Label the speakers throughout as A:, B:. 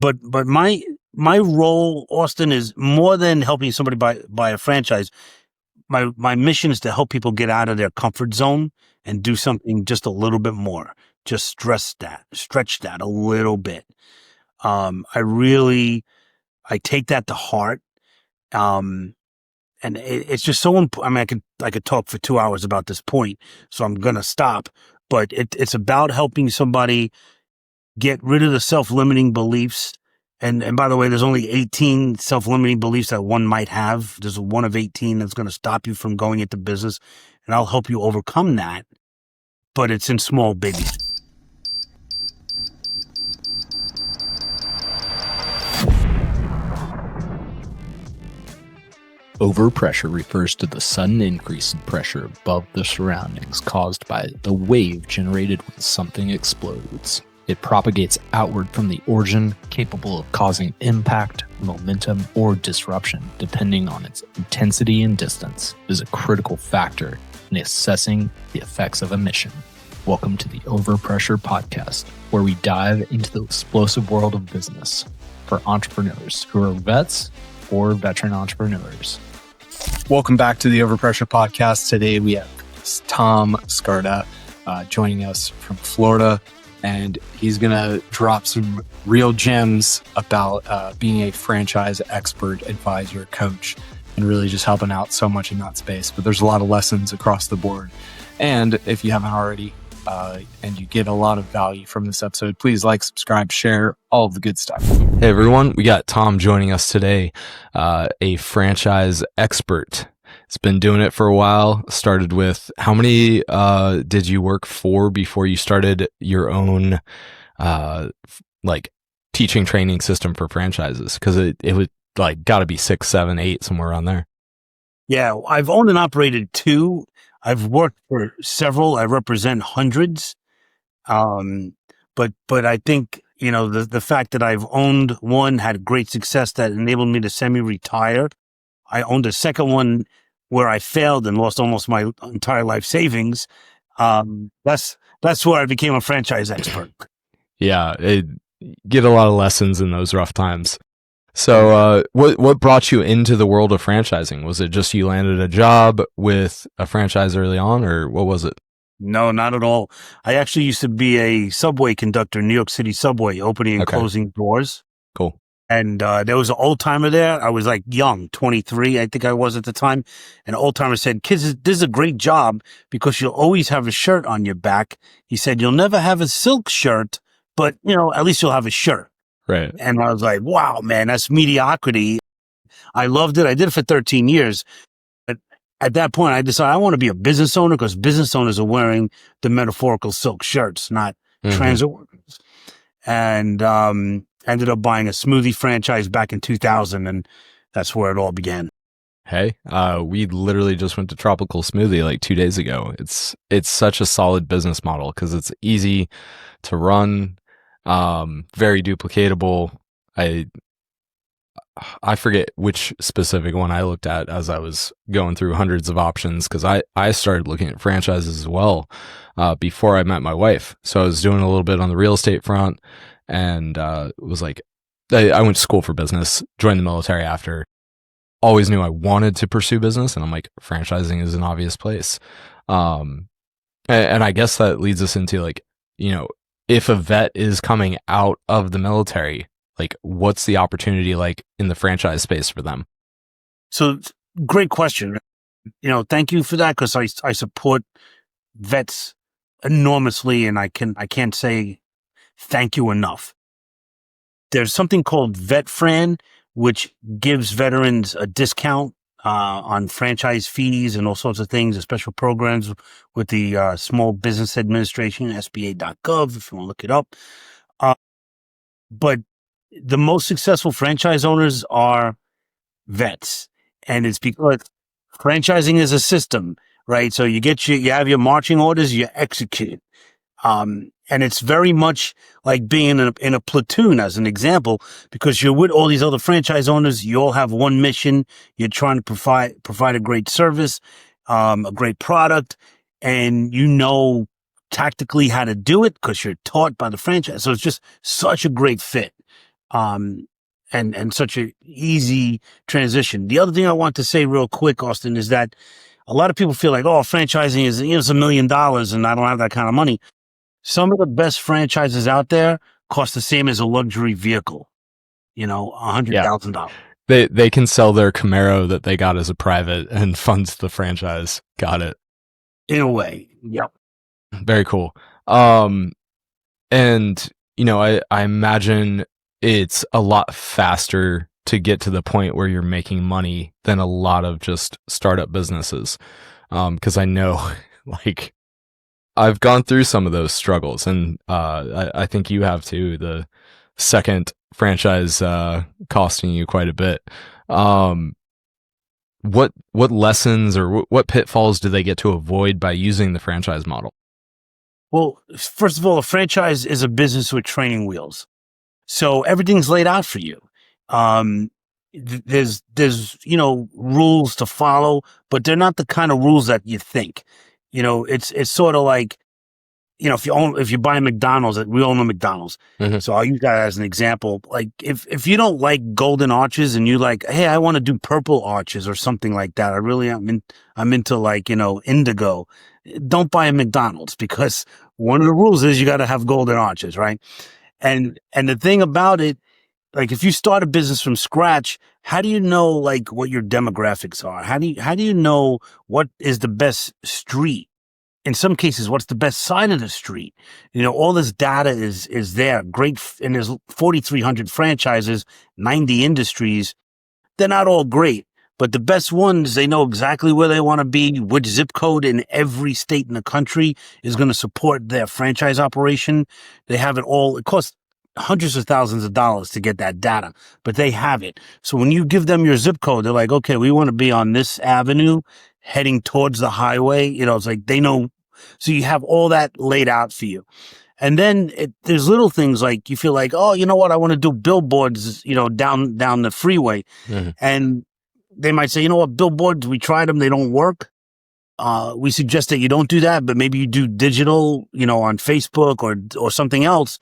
A: But my role, Austin, is more than helping somebody buy a franchise. My mission is to help people get out of their comfort zone and do something just a little bit more. Just stretch that a little bit. I take that to heart. And it's just so important. I mean, I could talk for 2 hours about this point, so I'm going to stop, but it's about helping somebody get rid of the self-limiting beliefs. And by the way, there's only 18 self-limiting beliefs that one might have. There's one of 18 that's going to stop you from going into business, and I'll help you overcome that. But it's in small babies.
B: Overpressure refers to the sudden increase in pressure above the surroundings caused by the wave generated when something explodes. It propagates outward from the origin, capable of causing impact, momentum, or disruption, depending on its intensity and distance. It is a critical factor in assessing the effects of a mission. Welcome to the Overpressure podcast, where we dive into the explosive world of business for entrepreneurs who are vets or veteran entrepreneurs.
C: Welcome back to the Overpressure podcast. Today we have Tom Scarda joining us from Florida, and he's going to drop some real gems about being a franchise expert, advisor, coach, and really just helping out so much in that space. But there's a lot of lessons across the board. And if you haven't already, and you get a lot of value from this episode, please like, subscribe, share, all of the good stuff.
D: Hey everyone, we got Tom joining us today, a franchise expert. He's been doing it for a while. Started with, how many did you work for before you started your own teaching training system for franchises? Because it was got to be 6, 7, 8, somewhere around there.
A: Yeah, I've owned and operated 2. I've worked for several. I represent hundreds. But I think, the fact that I've owned one, had great success that enabled me to semi-retire. I owned a second one where I failed and lost almost my entire life savings. That's where I became a franchise expert.
D: Yeah, get a lot of lessons in those rough times. So what brought you into the world of franchising? Was it just you landed a job with a franchise early on, or what was it?
A: No, not at all. I actually used to be a subway conductor, New York City subway, opening and closing doors.
D: Cool.
A: And there was an old timer there. I was young, 23, I think I was at the time. And an old timer said, "Kids, this is a great job because you'll always have a shirt on your back." He said, "You'll never have a silk shirt, but at least you'll have a shirt."
D: Right.
A: And I was like, wow, man, that's mediocrity. I loved it. I did it for 13 years. But at that point, I decided I want to be a business owner, because business owners are wearing the metaphorical silk shirts, not transit workers. And ended up buying a smoothie franchise back in 2000, and that's where it all began.
D: Hey, we literally just went to Tropical Smoothie 2 days ago. It's such a solid business model because it's easy to run. Very duplicatable. I forget which specific one I looked at as I was going through hundreds of options, because I started looking at franchises as well before I met my wife. So I was doing a little bit on the real estate front, and was I went to school for business, joined the military after. Always knew I wanted to pursue business, and I'm like, franchising is an obvious place. And I guess that leads us into if a vet is coming out of the military, what's the opportunity in the franchise space for them?
A: So great question. Thank you for that, because I support vets enormously, and I can't say thank you enough. There's something called VetFran, which gives veterans a discount on franchise fees and all sorts of things, special programs with the Small Business Administration, SBA.gov, if you want to look it up. But the most successful franchise owners are vets. And it's because franchising is a system, right? So you have your marching orders, you execute. And it's very much like being in a platoon, as an example, because you're with all these other franchise owners. You all have one mission. You're trying to provide a great service, a great product, and tactically how to do it because you're taught by the franchise. So it's just such a great fit. and such a easy transition. The other thing I want to say real quick, Austin, is that a lot of people feel like, oh, franchising is, it's $1 million and I don't have that kind of money. Some of the best franchises out there cost the same as a luxury vehicle, $100,000.
D: They can sell their Camaro that they got as a private and fund the franchise. Got it.
A: In a way. Yep.
D: Very cool. And I imagine it's a lot faster to get to the point where you're making money than a lot of just startup businesses. Because I know, like, I've gone through some of those struggles, and I think you have too. The second franchise costing you quite a bit. What lessons or what pitfalls do they get to avoid by using the franchise model?
A: Well, first of all, a franchise is a business with training wheels. So everything's laid out for you. There's rules to follow, but they're not the kind of rules that you think. It's sort of like, if you buy McDonald's, we all know McDonald's.
D: Mm-hmm.
A: So I'll use that as an example. Like if you don't like golden arches and you like, hey, I want to do purple arches or something like that. I'm into like, indigo. Don't buy a McDonald's, because one of the rules is you got to have golden arches, right? And the thing about it, like if you start a business from scratch, how do you know like what your demographics are? How do you know what is the best street? In some cases, what's the best side of the street? All this data is there. Great. And there's 4,300 franchises, 90 industries. They're not all great, but the best ones, they know exactly where they want to be, which zip code in every state in the country is going to support their franchise operation. They have it all. It costs hundreds of thousands of dollars to get that data, but they have it. So when you give them your zip code, they're like, okay, we want to be on this avenue heading towards the highway. It's like they know. So you have all that laid out for you. And then there's little things like you feel like, oh, you know what? I want to do billboards, down the freeway. Mm-hmm. And they might say, you know what? Billboards, we tried them. They don't work. We suggest that you don't do that, but maybe you do digital, on Facebook or something else.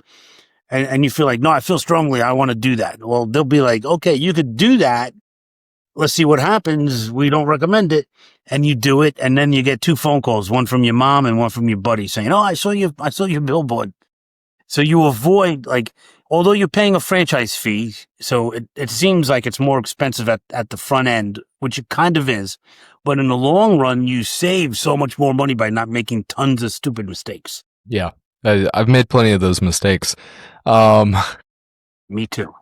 A: And you feel like, no, I feel strongly, I want to do that. Well, they'll be like, okay, you could do that. Let's see what happens. We don't recommend it. And you do it. And then you get 2 phone calls, one from your mom and one from your buddy saying, oh, I saw your billboard. So you avoid, like, although you're paying a franchise fee, so it seems like it's more expensive at the front end, which it kind of is. But in the long run, you save so much more money by not making tons of stupid mistakes.
D: Yeah. I've made plenty of those mistakes.
A: Me too.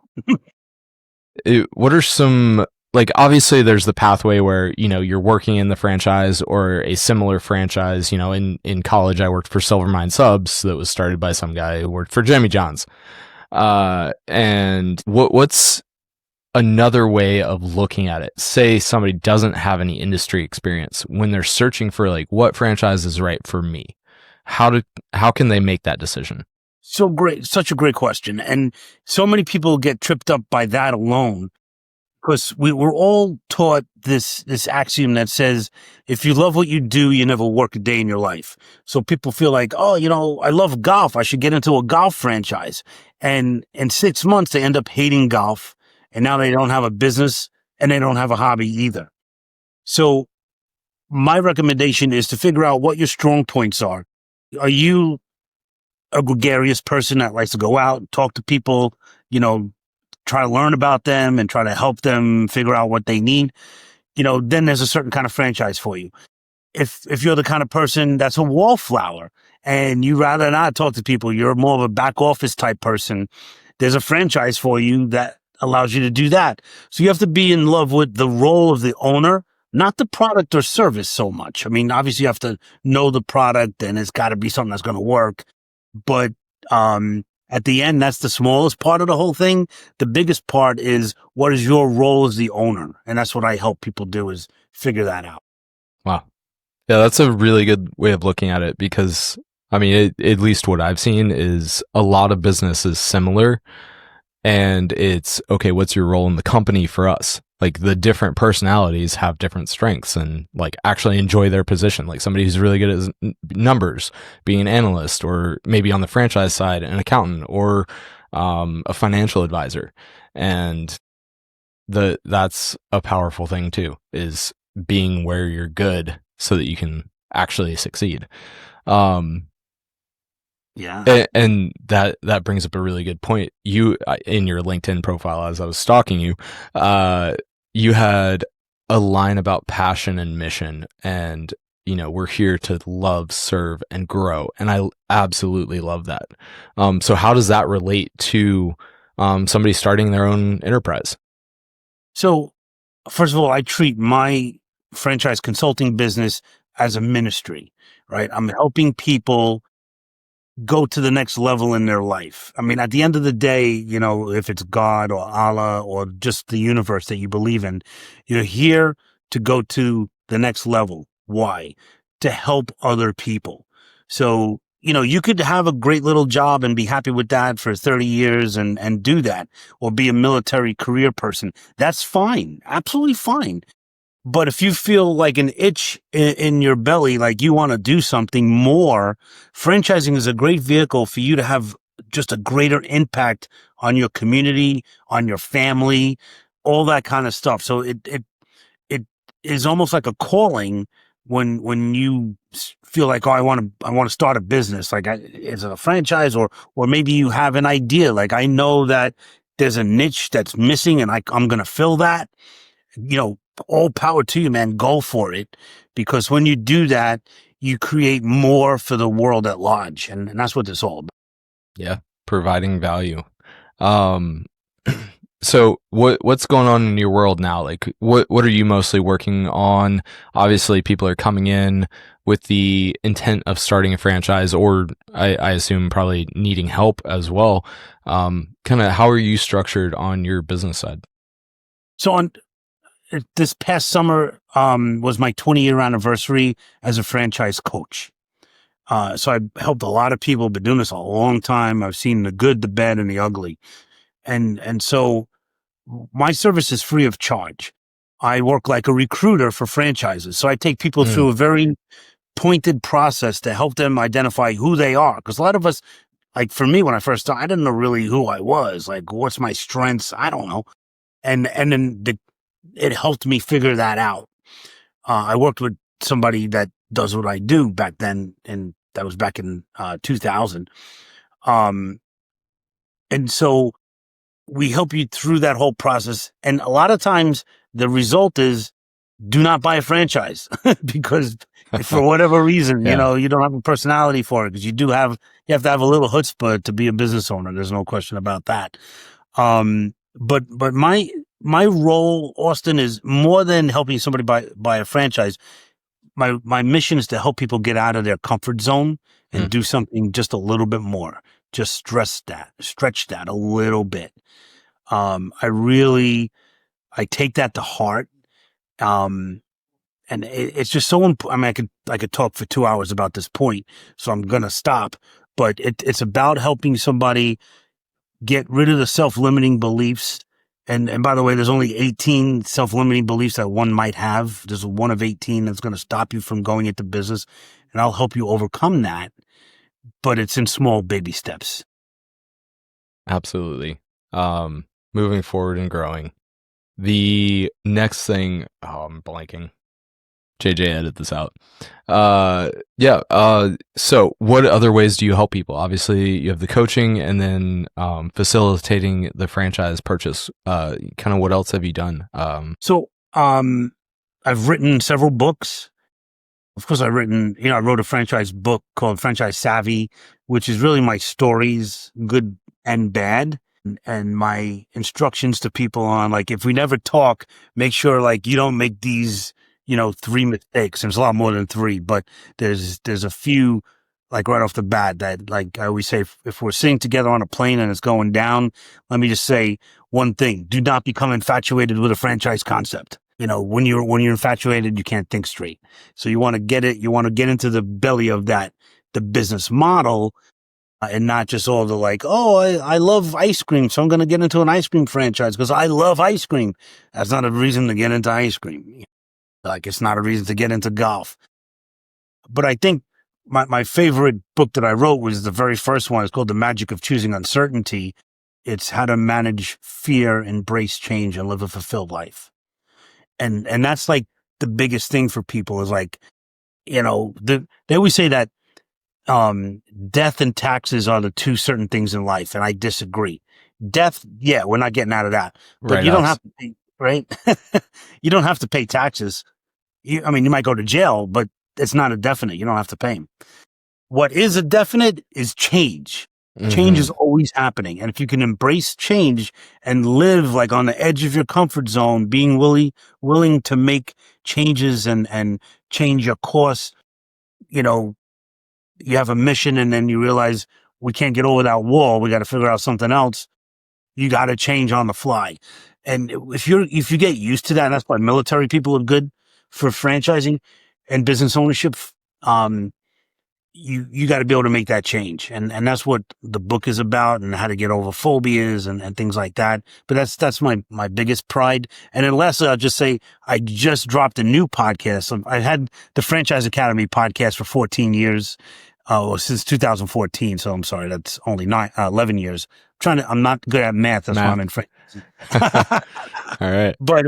D: What are some, like, obviously there's the pathway where, you're working in the franchise or a similar franchise. In college, I worked for Silvermine Subs that was started by some guy who worked for Jimmy John's. And what's another way of looking at it? Say somebody doesn't have any industry experience when they're searching for like, what franchise is right for me? How can they make that decision?
A: So great. Such a great question. And so many people get tripped up by that alone, because we're all taught this axiom that says, if you love what you do, you never work a day in your life. So people feel like, oh, I love golf. I should get into a golf franchise. And in 6 months, they end up hating golf. And now they don't have a business and they don't have a hobby either. So my recommendation is to figure out what your strong points are. Are you a gregarious person that likes to go out and talk to people, try to learn about them and try to help them figure out what they need? Then there's a certain kind of franchise for you. If you're the kind of person that's a wallflower and you rather not talk to people, you're more of a back office type person, there's a franchise for you that allows you to do that. So you have to be in love with the role of the owner, not the product or service so much. I mean, obviously you have to know the product and it's got to be something that's going to work. But at the end, that's the smallest part of the whole thing. The biggest part is, what is your role as the owner? And that's what I help people do, is figure that out.
D: Wow. Yeah, that's a really good way of looking at it, because, I mean, at least what I've seen is a lot of business is similar. And it's, okay, what's your role in the company for us? Like, the different personalities have different strengths and like actually enjoy their position. Like somebody who's really good at numbers, being an analyst, or maybe on the franchise side, an accountant, or a financial advisor. And that's a powerful thing too, is being where you're good so that you can actually succeed.
A: Yeah.
D: And that brings up a really good point. You, in your LinkedIn profile, as I was stalking you, you had a line about passion and mission, and we're here to love, serve, and grow. And I absolutely love that. So how does that relate to somebody starting their own enterprise?
A: So, first of all, I treat my franchise consulting business as a ministry, right? I'm helping people go to the next level in their life. I mean, at the end of the day, if it's God or Allah or just the universe that you believe in, you're here to go to the next level. Why? To help other people. So, you could have a great little job and be happy with that for 30 years and do that, or be a military career person. That's fine. Absolutely fine. But if you feel like an itch in your belly, like you want to do something more, franchising is a great vehicle for you to have just a greater impact on your community, on your family, all that kind of stuff. So it is almost like a calling when you feel like, oh, I want to start a business. Like, is it a franchise, or maybe you have an idea. Like, I know that there's a niche that's missing and I'm going to fill that. All power to you, man. Go for it. Because when you do that, you create more for the world at large. And that's what this is all about.
D: Yeah. Providing value. So what's going on in your world now? Like, what are you mostly working on? Obviously, people are coming in with the intent of starting a franchise, or I assume probably needing help as well. Kind of how are you structured on your business side?
A: So this past summer was my 20-year anniversary as a franchise coach. So I helped a lot of people, been doing this a long time. I've seen the good, the bad, and the ugly. And so my service is free of charge. I work like a recruiter for franchises. So I take people through a very pointed process to help them identify who they are. Because a lot of us, like for me, when I first started, I didn't know really who I was. Like, what's my strengths? I don't know. And then it helped me figure that out. I worked with somebody that does what I do back then, and that was back in 2000. And so we help you through that whole process. And a lot of times the result is do not buy a franchise because for whatever reason,
D: Yeah.
A: you don't have a personality for it, because you have to have a little chutzpah to be a business owner. There's no question about that. But my role, Austin, is more than helping somebody buy a franchise. My mission is to help people get out of their comfort zone and do something just a little bit more. Just stretch that a little bit. I take that to heart. And it's just so important. I mean, I could talk for 2 hours about this point, so I'm going to stop, but it's about helping somebody get rid of the self-limiting beliefs. And by the way, there's only 18 self-limiting beliefs that one might have. There's one of 18 that's going to stop you from going into business, and I'll help you overcome that. But it's in small baby steps.
D: Absolutely. Moving forward and growing. The next thing, I'm blanking. JJ, edit this out. So what other ways do you help people? Obviously, you have the coaching and then facilitating the franchise purchase. Kind of what else have you done?
A: So I've written several books. Of course, I wrote a franchise book called Franchise Savvy, which is really my stories, good and bad, and my instructions to people on, like, if we never talk, make sure like you don't make these 3 mistakes. There's a lot more than 3, but there's a few, like right off the bat, that, like I always say, if we're sitting together on a plane and it's going down, let me just say one thing: do not become infatuated with a franchise concept. When you're infatuated, you can't think straight. So you want to get it. You want to get into the belly of the business model, and not just all the like, oh, I love ice cream, so I'm going to get into an ice cream franchise because I love ice cream. That's not a reason to get into ice cream. Like, it's not a reason to get into golf. But I think my favorite book that I wrote was the very first one. It's called The Magic of Choosing Uncertainty. It's how to manage fear, embrace change, and live a fulfilled life. And that's like the biggest thing for people is like, they always say that death and taxes are the two certain things in life, and I disagree. Death, yeah, we're not getting out of that, but
D: Right.
A: you don't have to pay, right? You don't have to pay taxes. You might go to jail, but it's not a definite. You don't have to pay them. What is a definite is change. Change is always happening. And if you can embrace change and live like on the edge of your comfort zone, being willing to make changes and change your course, you have a mission and then you realize we can't get over that wall. We got to figure out something else. You got to change on the fly. And if you get used to that, and that's why military people are good for franchising and business ownership. You got to be able to make that change. And that's what the book is about, and how to get over phobias and things like that. But that's my biggest pride. And then lastly, I'll just say, I just dropped a new podcast. I've had the Franchise Academy podcast for 14 years, since 2014. So I'm sorry, that's only 11 years. I'm not good at math. That's why I'm in French.
D: All right.
A: But,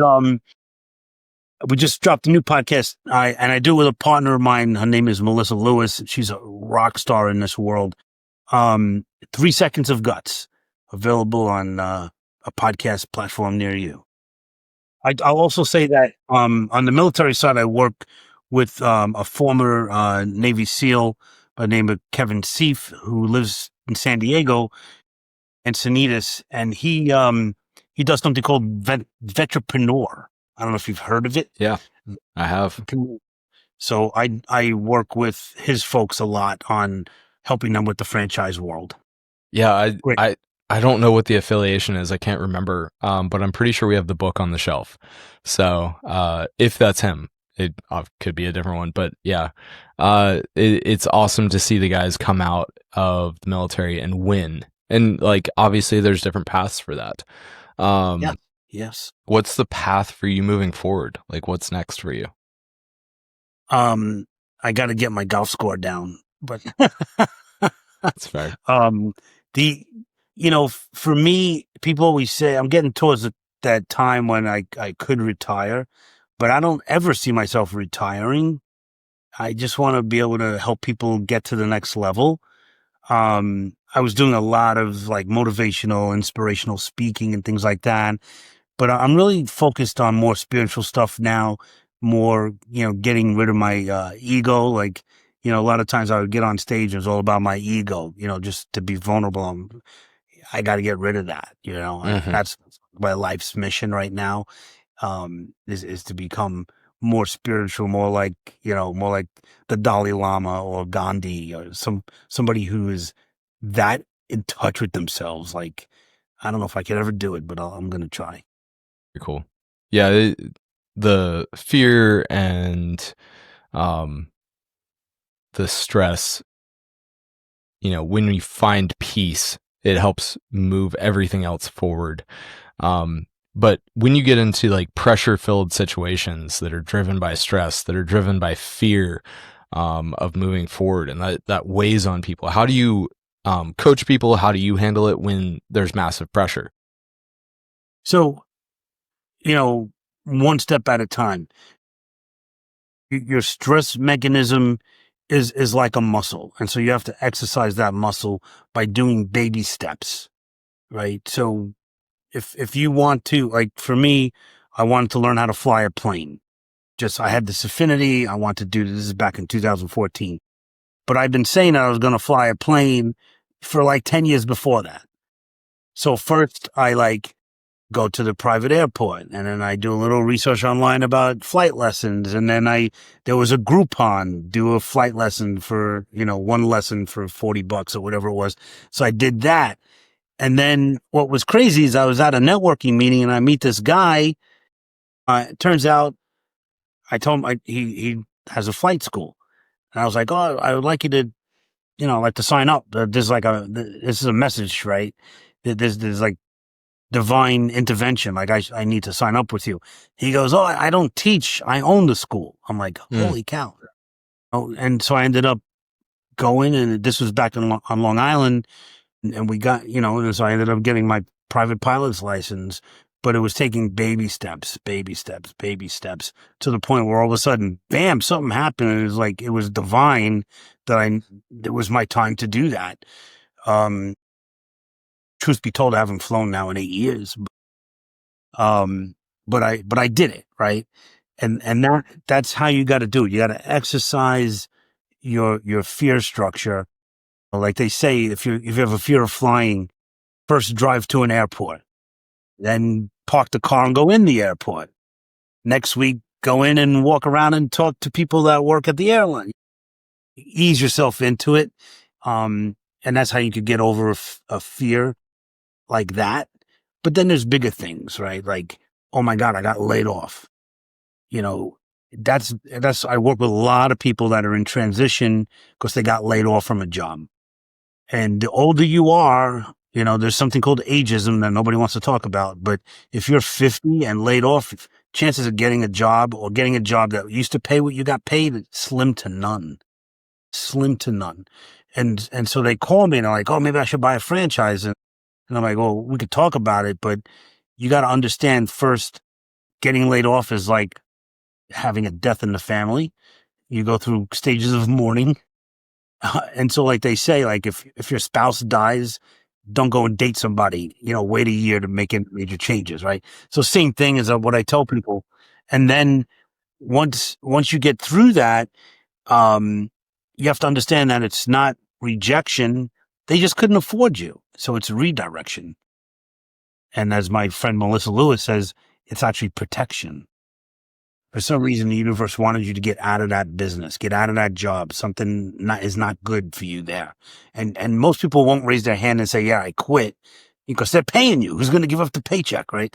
A: we just dropped a new podcast, and I do it with a partner of mine. Her name is Melissa Lewis. She's a rock star in this world. 3 Seconds of Guts, available on a podcast platform near you. I'll also say that on the military side, I work with a former Navy SEAL by the name of Kevin Seif, who lives in San Diego, Encinitas, and he does something called Vetrapreneur. I don't know if you've heard of it.
D: Yeah, I have.
A: So I work with his folks a lot on helping them with the franchise world.
D: Yeah, I don't know what the affiliation is. I can't remember. But I'm pretty sure we have the book on the shelf. So if that's him, it could be a different one. But yeah, it's awesome to see the guys come out of the military and win. And like, obviously there's different paths for that.
A: Yeah. Yes.
D: What's the path for you moving forward? Like, what's next for you?
A: I got to get my golf score down, but
D: That's fair.
A: For me, people always say I'm getting towards that time when I could retire, but I don't ever see myself retiring. I just want to be able to help people get to the next level. I was doing a lot of like motivational, inspirational speaking and things like that. But I'm really focused on more spiritual stuff now, more, getting rid of my ego. Like, a lot of times I would get on stage and it was all about my ego, just to be vulnerable. I got to get rid of that, That's my life's mission right now, is to become more spiritual, more like the Dalai Lama or Gandhi or somebody who is that in touch with themselves. Like, I don't know if I could ever do it, but I'm going to try.
D: Very cool. Yeah, the fear and the stress, when we find peace, it helps move everything else forward. But when you get into like pressure-filled situations that are driven by stress, that are driven by fear of moving forward, and that weighs on people, how do you coach people? How do you handle it when there's massive pressure?
A: So, one step at a time. Your stress mechanism is like a muscle. And so you have to exercise that muscle by doing baby steps, right? So if you want to, like for me, I wanted to learn how to fly a plane. I had this affinity. I want to do this. This is back in 2014. But I've been saying that I was going to fly a plane for like 10 years before that. So first I go to the private airport, and then I do a little research online about flight lessons. And then there was a Groupon, do a flight lesson for, one lesson for $40 or whatever it was. So I did that. And then what was crazy is I was at a networking meeting and I meet this guy. It turns out I told him he has a flight school. And I was like, oh, I would like you to, like to sign up. This is a message, right? There's like divine intervention. Like I need to sign up with you. He goes, oh, I don't teach. I own the school. I'm like, holy cow. Oh, and so I ended up going, and this was back on Long Island. and we got, and so I ended up getting my private pilot's license, but it was taking baby steps to the point where all of a sudden, bam, something happened. And it was like, it was divine that it was my time to do that. Truth be told, I haven't flown now in 8 years. But I did it, right? And that's how you got to do it. You got to exercise your fear structure. Like they say, if you have a fear of flying, first drive to an airport, then park the car and go in the airport. Next week, go in and walk around and talk to people that work at the airline. Ease yourself into it. And that's how you could get over a fear like that. But then there's bigger things, right? Like, oh my God, I got laid off. That's I work with a lot of people that are in transition because they got laid off from a job. And the older you are, there's something called ageism that nobody wants to talk about. But if you're 50 and laid off, chances of getting a job or getting a job that used to pay what you got paid, slim to none. And so they call me and they're like, oh, maybe I should buy a franchise. And I'm like, well, we could talk about it, but you got to understand first, getting laid off is like having a death in the family. You go through stages of mourning. And so like they say, like if your spouse dies, don't go and date somebody, wait a year to make major changes, right? So same thing as what I tell people. And then once you get through that, you have to understand that it's not rejection. They just couldn't afford you. So it's redirection. And as my friend Melissa Lewis says, it's actually protection. For some reason, the universe wanted you to get out of that business, get out of that job. Something is not good for you there. And most people won't raise their hand and say, yeah, I quit, because they're paying you. Who's going to give up the paycheck, right?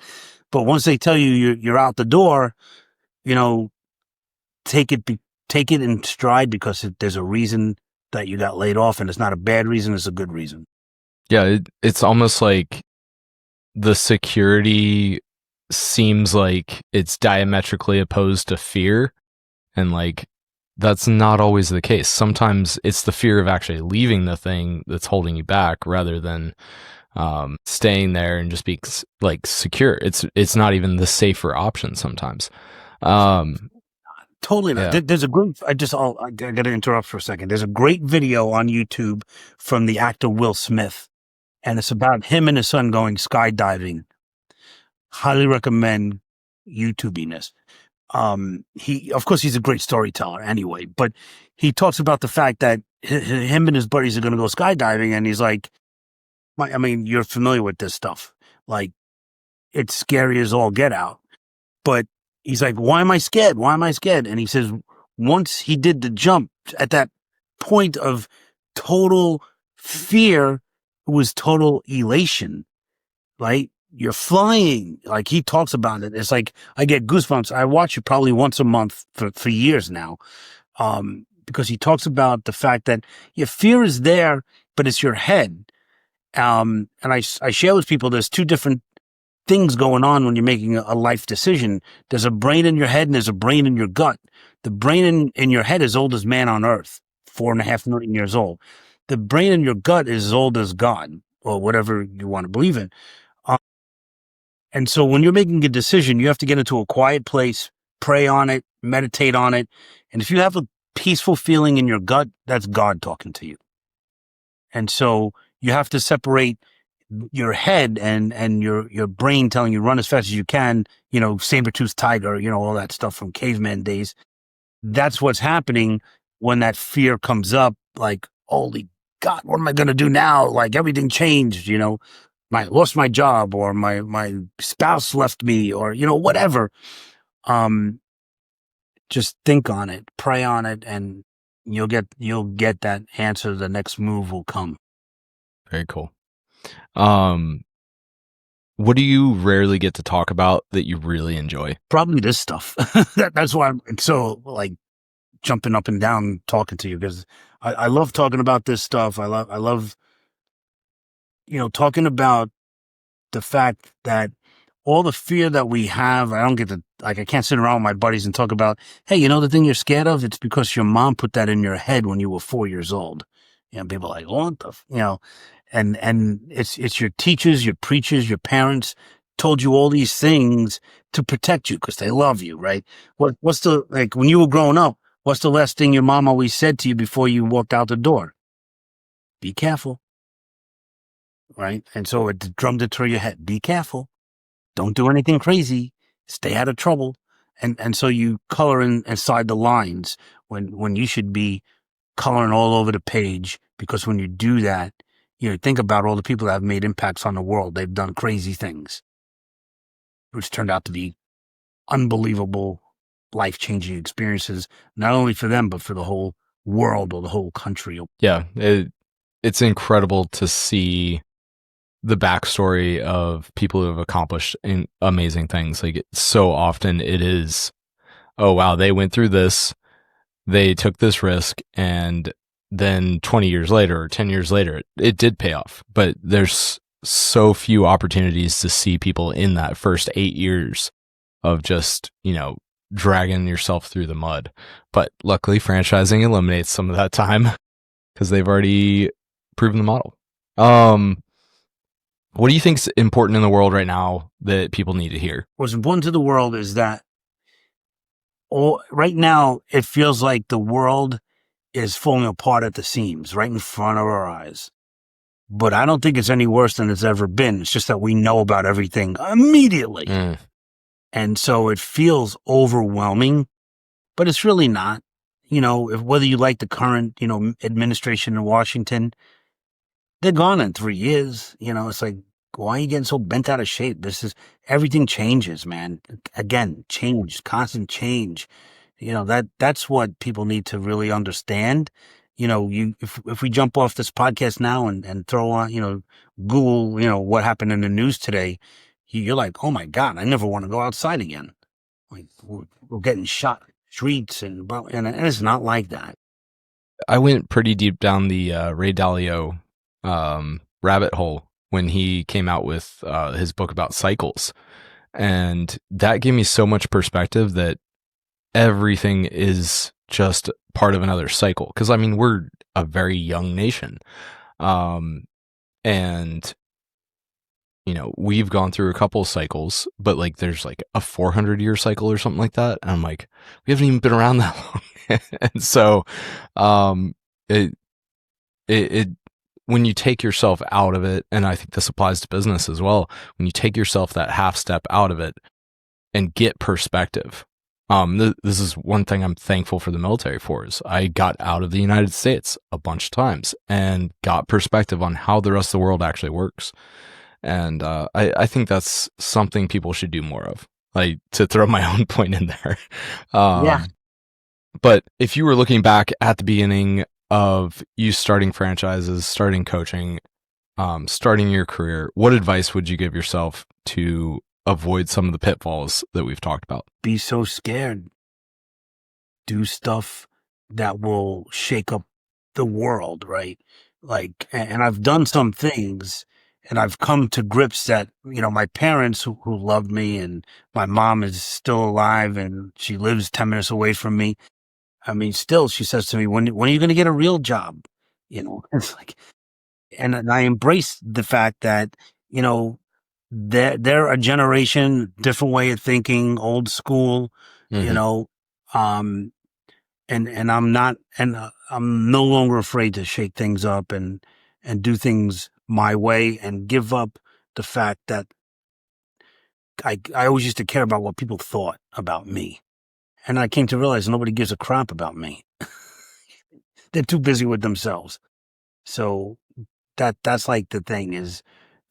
A: But once they tell you you're out the door, take it in stride, because there's a reason that you got laid off, and it's not a bad reason. It's a good reason.
D: Yeah. It's almost like the security seems like it's diametrically opposed to fear, and like that's not always the case. Sometimes it's the fear of actually leaving the thing that's holding you back, rather than staying there and just be like secure. It's not even the safer option sometimes.
A: Totally not.
D: Yeah.
A: There's a great, I got to interrupt for a second. There's a great video on YouTube from the actor Will Smith, and it's about him and his son going skydiving. Highly recommend YouTubing this. Of course, he's a great storyteller anyway, but he talks about the fact that him and his buddies are going to go skydiving, and he's like, you're familiar with this stuff. Like, it's scary as all get out. But he's like, why am I scared? Why am I scared? And he says, once he did the jump, at that point of total fear, it was total elation, right? You're flying. Like, he talks about it. It's like, I get goosebumps. I watch it probably once a month for years now. Because he talks about the fact that your fear is there, but it's your head. And I share with people, there's two different things going on when you're making a life decision. There's a brain in your head and there's a brain in your gut. The brain in your head is old as man on earth, 4.5 million years old. The brain in your gut is as old as God, or whatever you want to believe in. And so when you're making a decision, you have to get into a quiet place, pray on it, meditate on it. And if you have a peaceful feeling in your gut, that's God talking to you. And so you have to separate your head and your brain telling you run as fast as you can, saber-toothed tiger, all that stuff from caveman days. That's what's happening when that fear comes up, like, holy God, what am I going to do now? Like, everything changed, I lost my job, or my spouse left me, or, whatever. Just think on it, pray on it, and you'll get that answer. The next move will come.
D: Very cool. What do you rarely get to talk about that you really enjoy?
A: Probably this stuff. That's why I'm so like jumping up and down talking to you, because I love talking about this stuff. I love talking about the fact that all the fear that we have, I don't get to, like, I can't sit around with my buddies and talk about, hey, the thing you're scared of, it's because your mom put that in your head when you were 4 years old. People are like, what the, and it's your teachers, your preachers, your parents told you all these things to protect you because they love you, right? What's the, like, when you were growing up, what's the last thing your mom always said to you before you walked out the door? Be careful, right? And so it drummed it through your head. Be careful. Don't do anything crazy. Stay out of trouble. And so you color inside the lines when you should be coloring all over the page, because when you do that, you know, think about all the people that have made impacts on the world. They've done crazy things, which turned out to be unbelievable, life-changing experiences, not only for them, but for the whole world or the whole country.
D: Yeah, it's incredible to see the backstory of people who have accomplished amazing things. Like, so often it is, oh wow, they went through this, they took this risk, and then 20 years later or 10 years later, it did pay off. But there's so few opportunities to see people in that first 8 years of just, you know, dragging yourself through the mud. But luckily, franchising eliminates some of that time because they've already proven the model. What do you think is important in the world right now that people need to hear?
A: What's important to the world is that right now it feels like the world is falling apart at the seams right in front of our eyes. But I don't think it's any worse than it's ever been. It's just that we know about everything immediately. And so it feels overwhelming, but it's really not. You know, whether you like the current, you know, administration in Washington, they're gone in 3 years. You know, it's like, why are you getting so bent out of shape? Everything changes, man. Again, change, constant change. You know, that's what people need to really understand. You know, if we jump off this podcast now and throw on, you know, Google, you know, what happened in the news today, you're like, oh my God, I never want to go outside again. Like, we're getting shot in the streets and it's not like that.
D: I went pretty deep down the Ray Dalio rabbit hole when he came out with his book about cycles. And that gave me so much perspective that everything is just part of another cycle. Because, I mean, we're a very young nation. And, you know, we've gone through a couple of cycles, but like there's like a 400-year cycle or something like that. And I'm like, we haven't even been around that long. And so it when you take yourself out of it, and I think this applies to business as well, when you take yourself that half step out of it and get perspective. This is one thing I'm thankful for the military for, is I got out of the United States a bunch of times and got perspective on how the rest of the world actually works. And I think that's something people should do more of, like, to throw my own point in there.
A: Yeah.
D: But if you were looking back at the beginning of you starting franchises, starting coaching, starting your career, what advice would you give yourself to avoid some of the pitfalls that we've talked about?
A: Be so scared. Do stuff that will shake up the world, right? Like, and I've done some things, and I've come to grips that, you know, my parents who loved me, and my mom is still alive and she lives 10 minutes away from me. I mean, still, she says to me, when are you going to get a real job? You know, it's like, and I embrace the fact that, you know, they're a generation, different way of thinking, old school, you know, and I'm not, and I'm no longer afraid to shake things up and do things my way, and give up the fact that I always used to care about what people thought about me. And I came to realize nobody gives a crap about me. They're too busy with themselves. So that's like the thing is,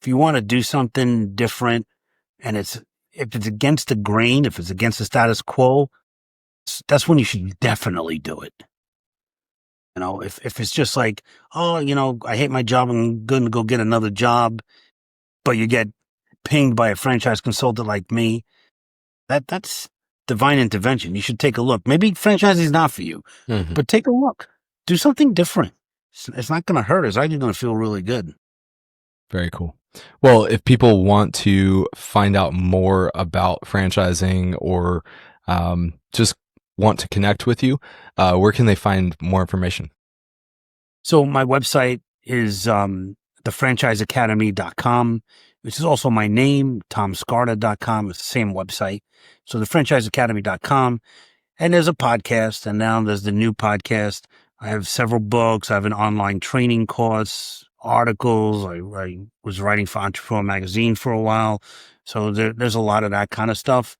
A: if you want to do something different, and if it's against the grain, if it's against the status quo, that's when you should definitely do it. You know, if it's just like, oh, you know, I hate my job, I'm going to go get another job, but you get pinged by a franchise consultant like me, that's divine intervention. You should take a look. Maybe franchising is not for you, but take a look. Do something different. It's not going to hurt. It's actually going to feel really good.
D: Very cool. Well, if people want to find out more about franchising, or just want to connect with you, where can they find more information?
A: So my website is thefranchiseacademy.com, which is also my name, tomscarda.com. It's the same website. So thefranchiseacademy.com. And there's a podcast, and now there's the new podcast. I have several books. I have an online training course, articles. I was writing for Entrepreneur Magazine for a while. So there's a lot of that kind of stuff.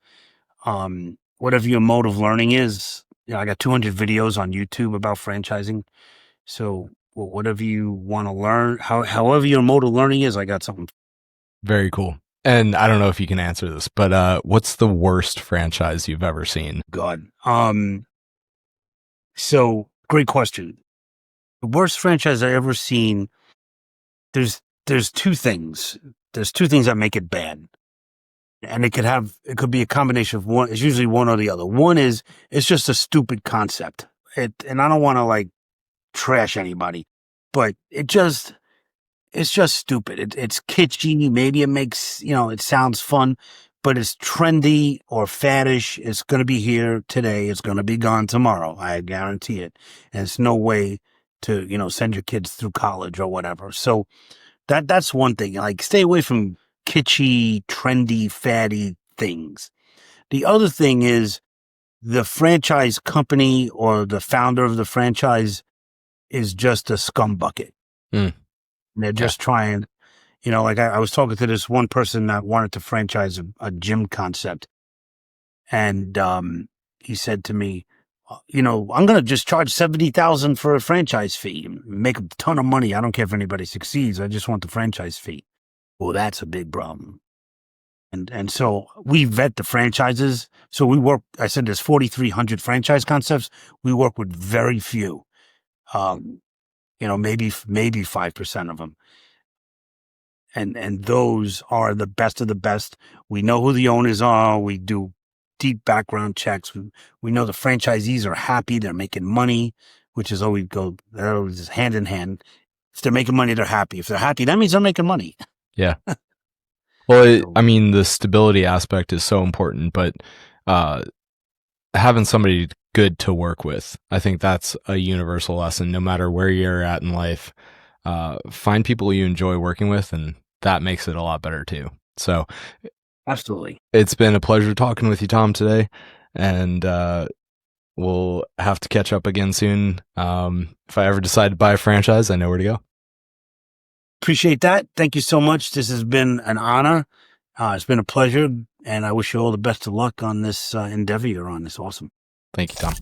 A: Whatever your mode of learning is, I got 200 videos on YouTube about franchising. So whatever you want to learn, however your mode of learning is, I got something.
D: Very cool. And I don't know if you can answer this, but what's the worst franchise you've ever seen?
A: God. So great question. The worst franchise I ever seen, there's two things. There's two things that make it bad. And it could be a combination of one. It's usually one or the other. One is, it's just a stupid concept. And I don't want to trash anybody, but it's just stupid. It's kitschy. Maybe it makes, it sounds fun, but it's trendy or faddish. It's going to be here today. It's going to be gone tomorrow. I guarantee it. And it's no way to, send your kids through college or whatever. So that's one thing. Stay away from kitschy, trendy, faddy things. The other thing is the franchise company or the founder of the franchise is just a scum bucket. They're just trying, I was talking to this one person that wanted to franchise a gym concept. And he said to me, I'm going to just charge $70,000 for a franchise fee and make a ton of money. I don't care if anybody succeeds. I just want the franchise fee. Well, that's a big problem. And so we vet the franchises. So we work, I said there's 4,300 franchise concepts. We work with very few. Maybe 5% of them. And those are the best of the best. We know who the owners are. We do deep background checks. We know the franchisees are happy. They're making money, which is always hand in hand. If they're making money, they're happy. If they're happy, that means they're making money.
D: Yeah. Well, the stability aspect is so important, but having somebody good to work with, I think that's a universal lesson. No matter where you're at in life, find people you enjoy working with, and that makes it a lot better too. So,
A: absolutely,
D: it's been a pleasure talking with you, Tom, today, and we'll have to catch up again soon. If I ever decide to buy a franchise, I know where to go.
A: Appreciate that. Thank you so much. This has been an honor. It's been a pleasure, and I wish you all the best of luck on this endeavor you're on. It's awesome.
D: Thank you, Tom.